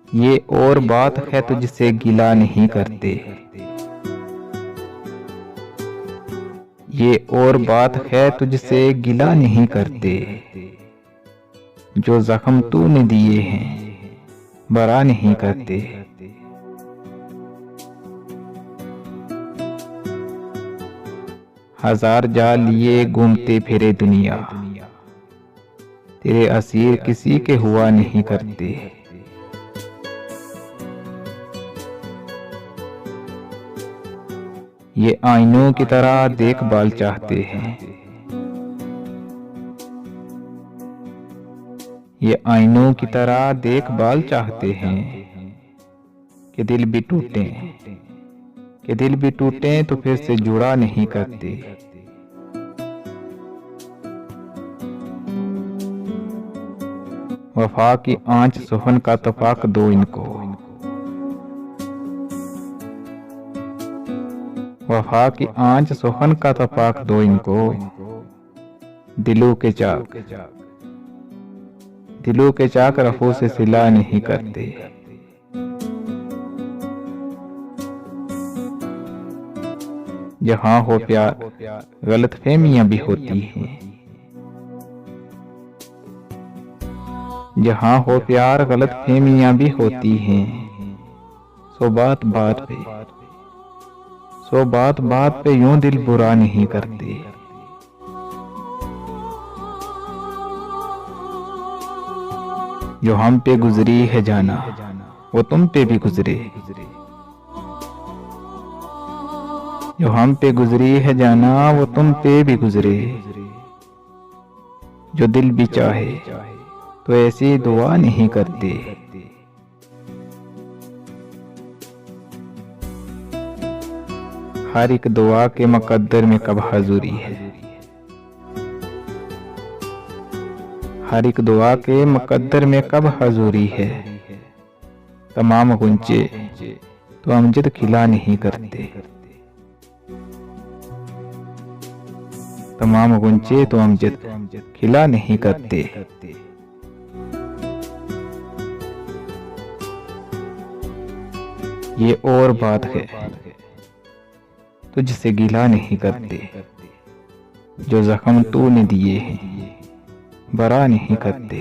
ये और बात है तुझसे गिला नहीं करते। ये और बात है तुझसे गिला नहीं करते। जो जख्म तूने दिए हैं बरा नहीं करते। हजार जाल लिए घूमते फिरे दुनिया, तेरे असीर किसी के हुआ नहीं करते। ये आईनों की तरह देखभाल चाहते हैं। ये आईनों की तरह देखभाल चाहते हैं कि दिल भी टूटे, कि दिल भी टूटे तो फिर से जुड़ा नहीं करते। वफा की आंच सुहन का तफाक दो इनको। वफा की आंच सुहन का तफाक दो इनको। दिलों के चाक, दिलों के चाक रफू से सिला नहीं करते। जहां हो प्यार गलत फहमियां भी होती हैं। जहां हो प्यार गलत फहमियां भी होती हैं। सो बात बात पे, सो बात बात पे यूं दिल बुरा नहीं करते। जो हम पे गुजरी है जाना वो तुम पे भी गुजरे। जो हम पे गुजरी है जाना वो तुम पे भी गुजरे। जो दिल भी चाहे तो ऐसी दुआ नहीं करते। हर एक दुआ के मुकद्दर में कब हजूरी है। हर एक दुआ के मुकद्दर में कब हजूरी है। तमाम गुंचे तो अमजद खिला नहीं करते। तमाम गुंचे तो अमजद खिला नहीं करते। ये और बात है तुझसे गिला नहीं करते। जो जख्म तूने दिए हैं बरा नहीं करते।